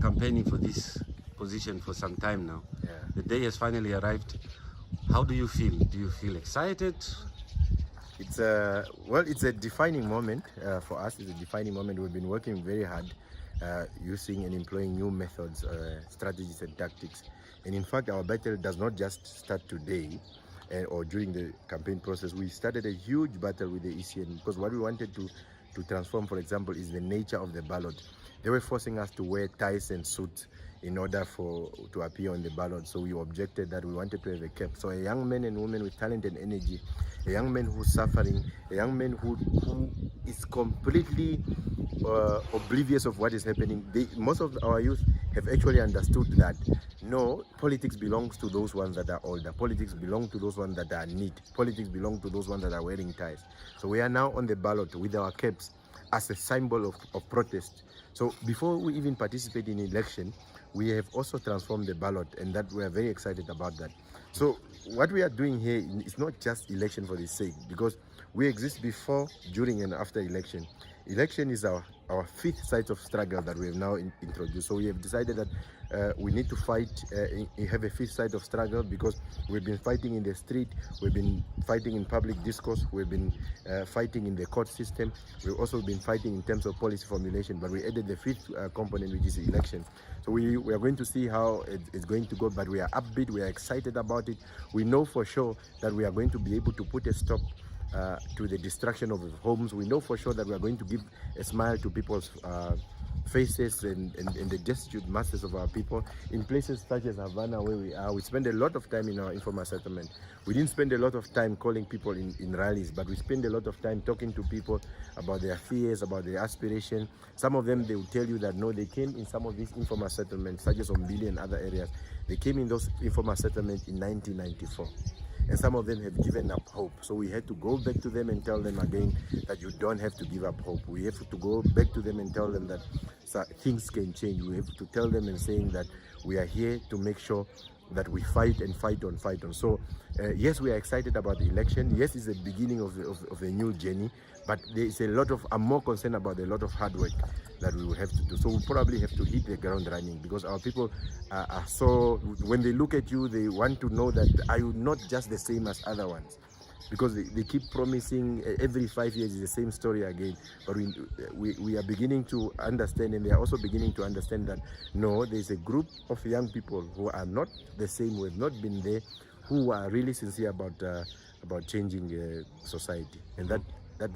Campaigning for this position for some time now. Yeah. The day has finally arrived. How do you feel? Do you feel excited? It's it's a defining moment for us. It's a defining moment. We've been working very hard, using and employing new methods, strategies, and tactics. And in fact, our battle does not just start today or during the campaign process. We started a huge battle with the ECN because what we wanted to transform, for example, is the nature of the ballot. They were forcing us to wear ties and suits in order to appear on the ballot. So we objected that. We wanted to have a cap. So a young man and woman with talent and energy, a young man who's suffering, a young man who is completely oblivious of what is happening. Most of our youth have actually understood that no, politics belongs to those ones that are older. Politics belong to those ones that are neat. Politics belong to those ones that are wearing ties. So we are now on the ballot with our caps as a symbol of protest. So before we even participate in election, we have also transformed the ballot, and that we are very excited about that. So what we are doing here is not just election for the sake, because we exist before, during, and after election. Election is our fifth site of struggle that we have now introduced. So we have decided that we need to fight, have a fifth site of struggle, because we've been fighting in the street, we've been fighting in public discourse, we've been fighting in the court system, we've also been fighting in terms of policy formulation, but we added the fifth component, which is election. So we are going to see how it's going to go, but we are upbeat, we are excited about it. We know for sure that we are going to be able to put a stop to the destruction of homes. We know for sure that we are going to give a smile to people's faces and the destitute masses of our people. In places such as Havana, where we are, we spend a lot of time in our informal settlement. We didn't spend a lot of time calling people in rallies, but we spend a lot of time talking to people about their fears, about their aspirations. Some of them, they will tell you that no, they came in some of these informal settlements, such as Ombili and other areas. They came in those informal settlements in 1994. And some of them have given up hope. So we had to go back to them and tell them again that you don't have to give up hope. We have to go back to them and tell them that things can change. We have to tell them and saying that we are here to make sure that we fight and fight on. So yes, we are excited about the election. Yes, it's the beginning of a new journey, but there is I'm more concerned about a lot of hard work that we will have to do. So we'll probably have to hit the ground running, because our people are so, when they look at you, they want to know that are you not just the same as other ones? Because they keep promising every 5 years is the same story again. But we are beginning to understand, and they are also beginning to understand that no, there's a group of young people who are not the same, who have not been there, who are really sincere about changing society, and that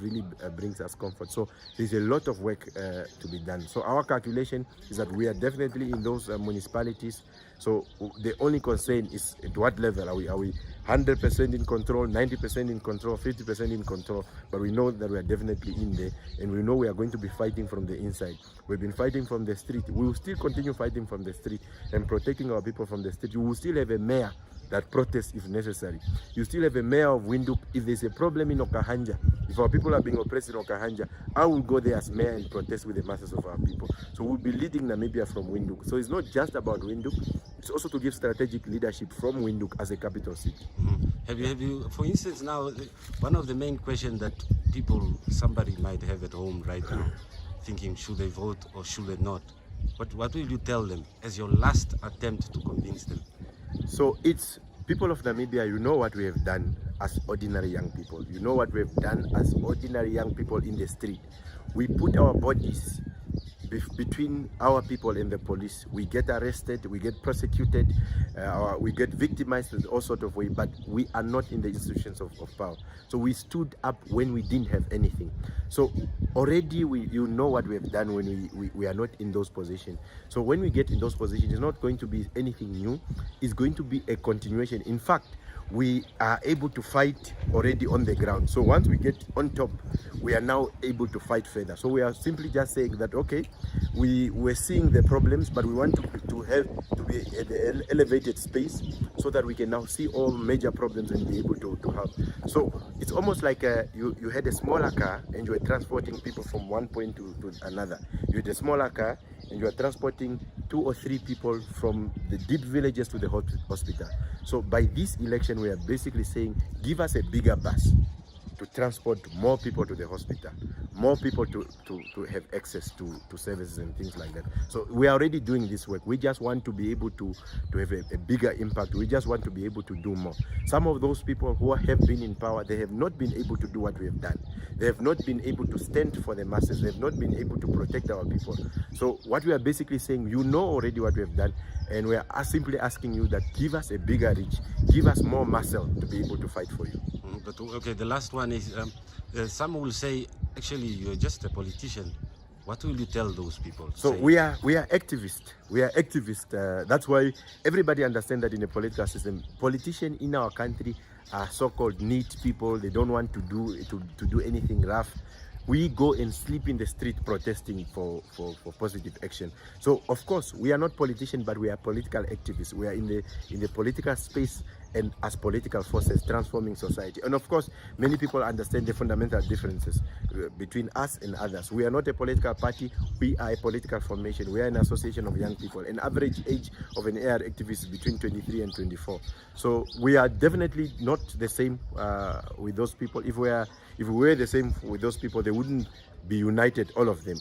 really brings us comfort. So there's a lot of work to be done. So our calculation is that we are definitely in those municipalities. So the only concern is at what level are we 100% in control, 90% in control, 50% in control? But we know that we are definitely in there, and we know we are going to be fighting from the inside. We've been fighting from the street. We will still continue fighting from the street and protecting our people from the street. We will still have a mayor that protests if necessary. You still have a mayor of Windhoek. If there's a problem in Okahanja, if our people are being oppressed in Okahanja, I will go there as mayor and protest with the masses of our people. So we'll be leading Namibia from Windhoek. So it's not just about Windhoek, it's also to give strategic leadership from Windhoek as a capital city. Have you, for instance, now, one of the main questions that somebody might have at home right now, thinking should they vote or should they not? What will you tell them as your last attempt to convince them? So it's people of Namibia, you know what we have done as ordinary young people. You know what we have done as ordinary young people in the street. We put our bodies between our people and the police. We get arrested, we get prosecuted, we get victimized in all sorts of ways, but we are not in the institutions of power. So we stood up when we didn't have anything. So already you know what we have done when we are not in those positions. So when we get in those positions, it's not going to be anything new. It's going to be a continuation. In fact, we are able to fight already on the ground. So once we get on top, we are now able to fight further. So we are simply just saying that, okay, we're seeing the problems, but we want to be at the elevated space so that we can now see all major problems and be able to help. So it's almost like you had a smaller car and you were transporting people from one point to another. You had a smaller car and you are transporting 2 or 3 people from the deep villages to the hospital. So by this election, we are basically saying, give us a bigger bus. to transport more people to the hospital, more people to have access to services and things like that. So we are already doing this work. We just want to be able to have a bigger impact. We just want to be able to do more. Some of those people who have been in power, they have not been able to do what we have done. They have not been able to stand for the masses. They have not been able to protect our people. So what we are basically saying, you know already what we have done, and we are simply asking you that give us a bigger reach, give us more muscle to be able to fight for you. But okay, the last one is some will say, actually, you're just a politician. What will you tell those people? So we are activists. We are activists. That's why everybody understands that in a political system, politicians in our country are so-called neat people. They don't want to do anything rough. We go and sleep in the street protesting for positive action. So of course we are not politicians, but we are political activists. We are in the political space and as political forces transforming society. And of course many people understand the fundamental differences between us and others. We are not a political party, we are a political formation. We are an association of young people. An average age of an AR activist is between 23 and 24. So we are definitely not the same with those people. If we were the same with those people, they wouldn't be united, all of them.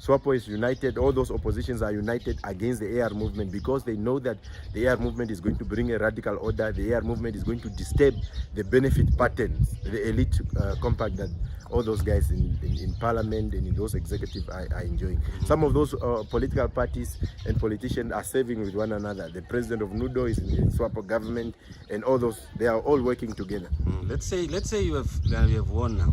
SWAPO is united, all those oppositions are united against the AR movement because they know that the AR movement is going to bring a radical order. The AR movement is going to disturb the benefit patterns, the elite compact that all those guys in parliament and in those executives are enjoying. Some of those political parties and politicians are serving with one another. The president of NUDO is in the SWAPO government, and all those, they are all working together. Let's say you have won now.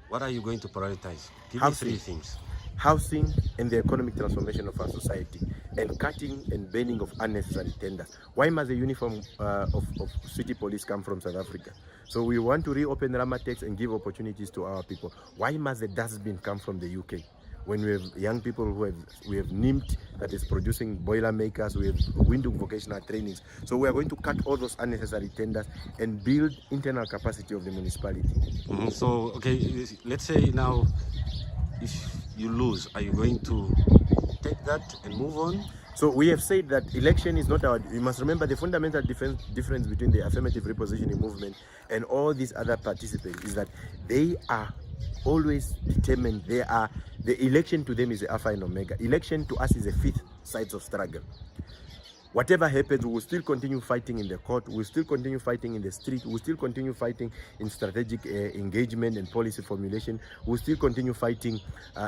What are you going to prioritize? Give me three things. Housing and the economic transformation of our society, and cutting and banning of unnecessary tenders. Why must the uniform of city police come from South Africa? So we want to reopen Ramatex and give opportunities to our people. Why must the dustbin come from the UK? When we have young people we have NIMT that is producing boiler makers, we have Windhoek vocational trainings. So we are going to cut all those unnecessary tenders and build internal capacity of the municipality. So okay, let's say now if you lose, are you going to take that and move on? So we have said that election is not our, you must remember the fundamental difference between the affirmative repositioning movement and all these other participants is that they are always determined. The election to them is the alpha and omega. Election to us is the fifth sides of struggle. Whatever happens, we will still continue fighting in the court, we will still continue fighting in the street, we will still continue fighting in strategic engagement and policy formulation, we will still continue fighting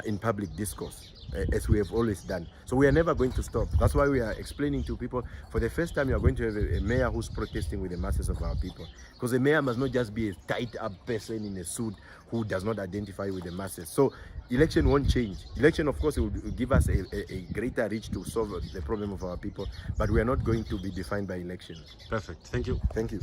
in public discourse, as we have always done. So we are never going to stop. That's why we are explaining to people, for the first time you are going to have a mayor who's protesting with the masses of our people. Because a mayor must not just be a tied up person in a suit who does not identify with the masses. So election won't change. Election, of course, it will give us a greater reach to solve the problem of our people, but we are not going to be defined by election. Perfect. Thank you. Thank you.